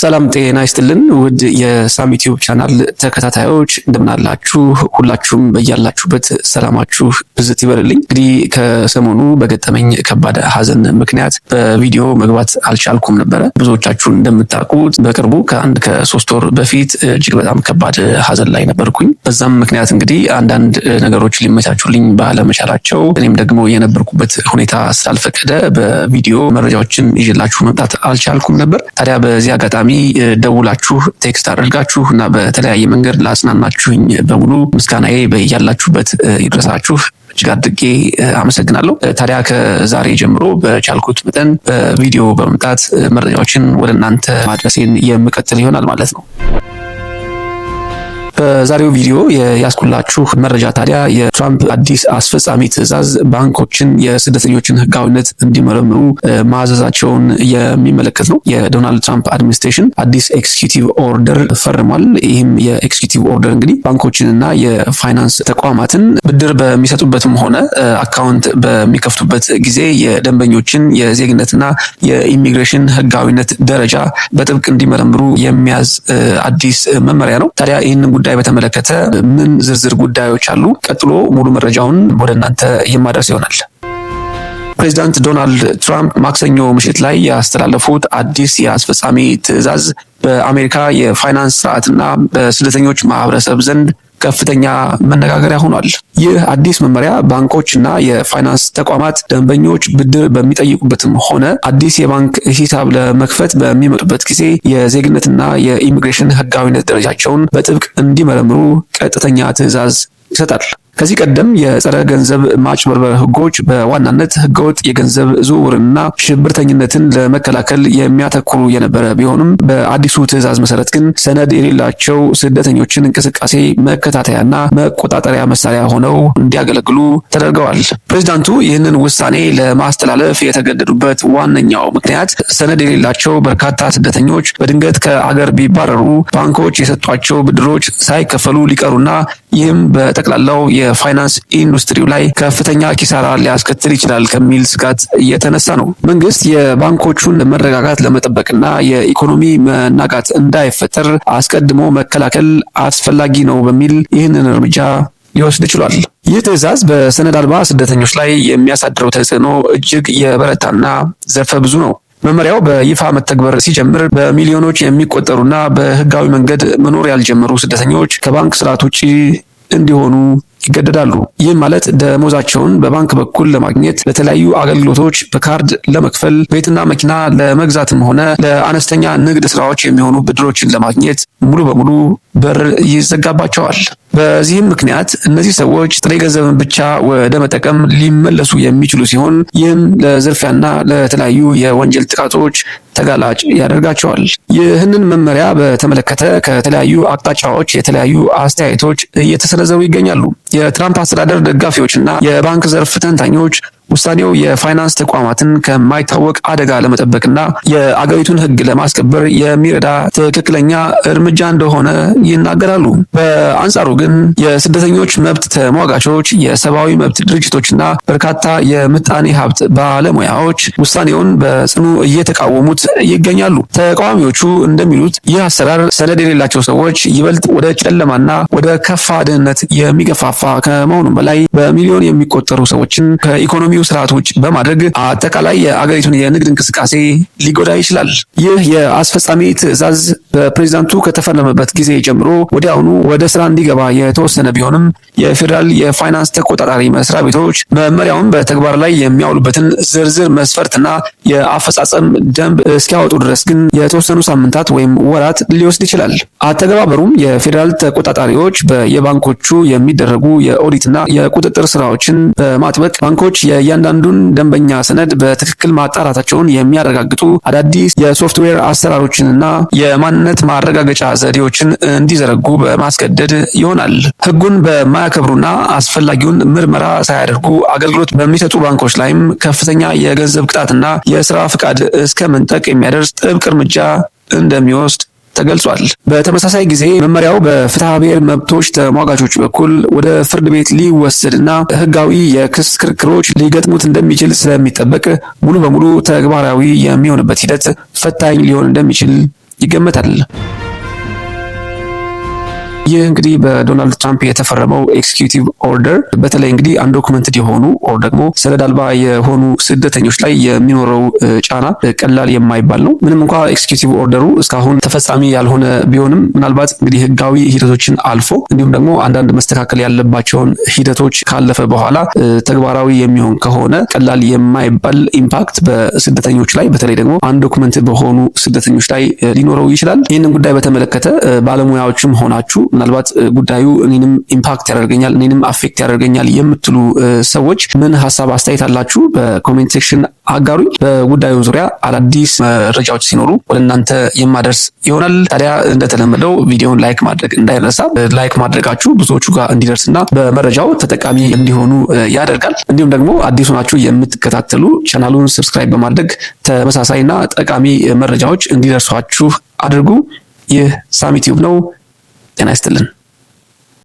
ሰላም ጤና ይስጥልን ውድ የሳም ዩቲዩብ ቻናል ተከታታዮች እንደምን አላችሁ? ሁላችሁም በያላችሁበት ሰላማችሁ ብዝት ይበልልኝ። እንግዲህ ከሰሞኑ በገጠመኝ ከባድ ሐዘን ምክንያት በቪዲዮ መግባት አልቻልኩም ነበረ። ብዙዎቻችሁ እንደምታውቁት በቅርቡ ከሶስት ወር በፊት እጅግ በጣም ከባድ ሐዘን ላይ ነበርኩኝ። በዛም ምክንያት እንግዲህ አንዳንድ ነገሮች ሊመቻቹልኝ ባለመቻላቸው እኔም ደግሞ የነበርኩበት ሁኔታ ስላልፈቀደ በቪዲዮ መረጃዎችን ይዤላችሁ መምጣት አልቻልኩም ነበር። ታዲያ በዚህ አጋጣሚ ደውላችሁ ቴክስት አድርጋችሁ እና በተለያየ መንገድ ላጽናናችሁኝ በሙሉ ምስጋናዬ በያላችሁበት ይድረሳችሁ። እጅግ አድርጌ አመሰግናለሁ። ታዲያ ከዛሬ ጀምሮ በቻልኩት መጠን በቪዲዮ በመምጣት መረጃዎችን ወደ እናንተ ማድረሴን የምቀጥል ይሆናል ማለት ነው። በዛሬው ቪዲዮ ያስኩላችሁ መረጃ ታዲያ የትራምፕ አዲስ አስፈጻሚ ትዕዛዝ ባንኮችን የስደተኞችን ሕጋዊነት እንዲመረምሩ ማዘዛቸውን የሚመለከት ነው። የዶናልድ ትራምፕ አድሚኒስትሬሽን አዲስ ኤክስኪዩቲቭ ኦርደር ፈርሟል። ይህም የኤክስኪዩቲቭ ኦርደር እንግዲህ ባንኮችንና የፋይናንስ ተቋማትን ብድር በሚሰጡበትም ሆነ አካውንት በሚከፍቱበት ጊዜ የደንበኞችን የዜግነትና የኢሚግሬሽን ሕጋዊነት ደረጃ በጥብቅ እንዲመረምሩ የሚያዝ አዲስ መመሪያ ነው። ታዲያ ይህንን ጉዳይ በተመለከተ ምን ዝርዝር ጉዳዮች አሉ? ቀጥሎ ሙሉ መረጃውን ወደ እናንተ የማድረስ ይሆናል። ፕሬዚዳንት ዶናልድ ትራምፕ ማክሰኞ ምሽት ላይ ያስተላለፉት አዲስ የአስፈጻሚ ትዕዛዝ በአሜሪካ የፋይናንስ ስርዓትና በስደተኞች ማህበረሰብ ዘንድ ከፍተኛ መነጋገሪያ ሆኗል። ይህ አዲስ መመሪያ ባንኮችና የፋይናንስ ተቋማት ደንበኞች ብድር በሚጠይቁበትም ሆነ አዲስ የባንክ ሂሳብ ለመክፈት በሚመጡበት ጊዜ የዜግነትና የኢሚግሬሽን ሕጋዊነት ደረጃቸውን በጥብቅ እንዲመረምሩ ቀጥተኛ ትዕዛዝ ይሰጣል። ከዚህ ቀደም የጸረ ገንዘብ ማጭበርበር ሕጎች በዋናነት ሕገወጥ የገንዘብ ዝውውርና ሽብርተኝነትን ለመከላከል የሚያተኩሩ የነበረ ቢሆንም በአዲሱ ትዕዛዝ መሰረት ግን ሰነድ የሌላቸው ስደተኞችን እንቅስቃሴ መከታተያና መቆጣጠሪያ መሳሪያ ሆነው እንዲያገለግሉ ተደርገዋል። ፕሬዚዳንቱ ይህንን ውሳኔ ለማስተላለፍ የተገደዱበት ዋነኛው ምክንያት ሰነድ የሌላቸው በርካታ ስደተኞች በድንገት ከአገር ቢባረሩ ባንኮች የሰጧቸው ብድሮች ሳይከፈሉ ሊቀሩና ይህም በጠቅላላው የፋይናንስ ኢንዱስትሪው ላይ ከፍተኛ ኪሳራ ሊያስከትል ይችላል ከሚል ስጋት እየተነሳ ነው። መንግስት የባንኮቹን መረጋጋት ለመጠበቅና የኢኮኖሚ መናጋት እንዳይፈጠር አስቀድሞ መከላከል አስፈላጊ ነው በሚል ይህንን እርምጃ ሊወስድ ችሏል። ይህ ትዕዛዝ በሰነድ አልባ ስደተኞች ላይ የሚያሳድረው ተጽዕኖ እጅግ የበረታና ዘርፈ ብዙ ነው። መመሪያው በይፋ መተግበር ሲጀምር በሚሊዮኖች የሚቆጠሩና በህጋዊ መንገድ መኖር ያልጀመሩ ስደተኞች ከባንክ ስርዓት ውጪ እንዲሆኑ ይገደዳሉ። ይህም ማለት ደሞዛቸውን በባንክ በኩል ለማግኘት፣ ለተለያዩ አገልግሎቶች በካርድ ለመክፈል፣ ቤትና መኪና ለመግዛትም ሆነ ለአነስተኛ ንግድ ስራዎች የሚሆኑ ብድሮችን ለማግኘት ሙሉ በሙሉ በር ይዘጋባቸዋል። በዚህም ምክንያት እነዚህ ሰዎች ጥሬ ገንዘብን ብቻ ወደ መጠቀም ሊመለሱ የሚችሉ ሲሆን ይህም ለዝርፊያና ለተለያዩ የወንጀል ጥቃቶች ተጋላጭ ያደርጋቸዋል። ይህንን መመሪያ በተመለከተ ከተለያዩ አቅጣጫዎች የተለያዩ አስተያየቶች እየተሰነዘሩ ይገኛሉ። የትራምፕ አስተዳደር ደጋፊዎችና የባንክ ዘርፍ ተንታኞች ውሳኔው የፋይናንስ ተቋማትን ከማይታወቅ አደጋ ለመጠበቅና የአገሪቱን ሕግ ለማስከበር የሚረዳ ትክክለኛ እርምጃ እንደሆነ ይናገራሉ። በአንጻሩ ግን የስደተኞች መብት ተሟጋቾች፣ የሰብአዊ መብት ድርጅቶችና በርካታ የምጣኔ ሀብት ባለሙያዎች ውሳኔውን በጽኑ እየተቃወሙት ይገኛሉ። ተቃዋሚዎቹ እንደሚሉት ይህ አሰራር ሰነድ የሌላቸው ሰዎች ይበልጥ ወደ ጨለማና ወደ ከፋ ድህነት የሚገፋፋ ከመሆኑም በላይ በሚሊዮን የሚቆጠሩ ሰዎችን ከኢኮኖሚ ስርዓት ውጭ በማድረግ አጠቃላይ የአገሪቱን የንግድ እንቅስቃሴ ሊጎዳ ይችላል። ይህ የአስፈጻሚ ትዕዛዝ በፕሬዝዳንቱ ከተፈረመበት ጊዜ ጀምሮ ወዲያውኑ ወደ ስራ እንዲገባ የተወሰነ ቢሆንም የፌዴራል የፋይናንስ ተቆጣጣሪ መስሪያ ቤቶች መመሪያውን በተግባር ላይ የሚያውሉበትን ዝርዝር መስፈርትና የአፈጻጸም ደንብ እስኪያወጡ ድረስ ግን የተወሰኑ ሳምንታት ወይም ወራት ሊወስድ ይችላል። አተገባበሩም የፌዴራል ተቆጣጣሪዎች በየባንኮቹ የሚደረጉ የኦዲትና የቁጥጥር ስራዎችን በማጥበቅ ባንኮች የእያንዳንዱን ደንበኛ ሰነድ በትክክል ማጣራታቸውን የሚያረጋግጡ አዳዲስ የሶፍትዌር አሰራሮችንና የማንነት ማረጋገጫ ዘዴዎችን እንዲዘረጉ በማስገደድ ይሆናል። ሕጉን በማያከብሩና አስፈላጊውን ምርመራ ሳያደርጉ አገልግሎት በሚሰጡ ባንኮች ላይም ከፍተኛ የገንዘብ ቅጣትና የስራ ፍቃድ እስከ መንጠቅ የሚያደርስ ጥብቅ እርምጃ እንደሚወስድ ተገልጿል። በተመሳሳይ ጊዜ መመሪያው በፍትሐ ብሔር መብቶች ተሟጋቾች በኩል ወደ ፍርድ ቤት ሊወሰድና ህጋዊ የክስ ክርክሮች ሊገጥሙት እንደሚችል ስለሚጠበቅ ሙሉ በሙሉ ተግባራዊ የሚሆንበት ሂደት ፈታኝ ሊሆን እንደሚችል ይገመታል። ይህ እንግዲህ በዶናልድ ትራምፕ የተፈረመው ኤክስኪዩቲቭ ኦርደር በተለይ እንግዲህ አንዶክመንትድ የሆኑ ኦር ደግሞ ሰነድ አልባ የሆኑ ስደተኞች ላይ የሚኖረው ጫና ቀላል የማይባል ነው። ምንም እንኳ ኤክስኪዩቲቭ ኦርደሩ እስካሁን ተፈጻሚ ያልሆነ ቢሆንም ምናልባት እንግዲህ ህጋዊ ሂደቶችን አልፎ እንዲሁም ደግሞ አንዳንድ መስተካከል ያለባቸውን ሂደቶች ካለፈ በኋላ ተግባራዊ የሚሆን ከሆነ ቀላል የማይባል ኢምፓክት በስደተኞች ላይ በተለይ ደግሞ አንዶክመንትድ በሆኑ ስደተኞች ላይ ሊኖረው ይችላል። ይህንን ጉዳይ በተመለከተ ባለሙያዎችም ሆናችሁ ምናልባት ጉዳዩ እኔንም ኢምፓክት ያደርገኛል እኔንም አፌክት ያደርገኛል የምትሉ ሰዎች ምን ሐሳብ አስተያየት አላችሁ? በኮሜንት ሴክሽን አጋሩኝ። በጉዳዩ ዙሪያ አዳዲስ መረጃዎች ሲኖሩ ወደ እናንተ የማደርስ ይሆናል። ታዲያ እንደተለመደው ቪዲዮውን ላይክ ማድረግ እንዳይረሳ። ላይክ ማድረጋችሁ ብዙዎቹ ጋር እንዲደርስና በመረጃው ተጠቃሚ እንዲሆኑ ያደርጋል። እንዲሁም ደግሞ አዲሱ ናችሁ የምትከታተሉ ቻናሉን ሰብስክራይብ በማድረግ ተመሳሳይና ጠቃሚ መረጃዎች እንዲደርሷችሁ አድርጉ። ይህ ሳሚ ቲዩብ ነው። ጤና ይስጥልን።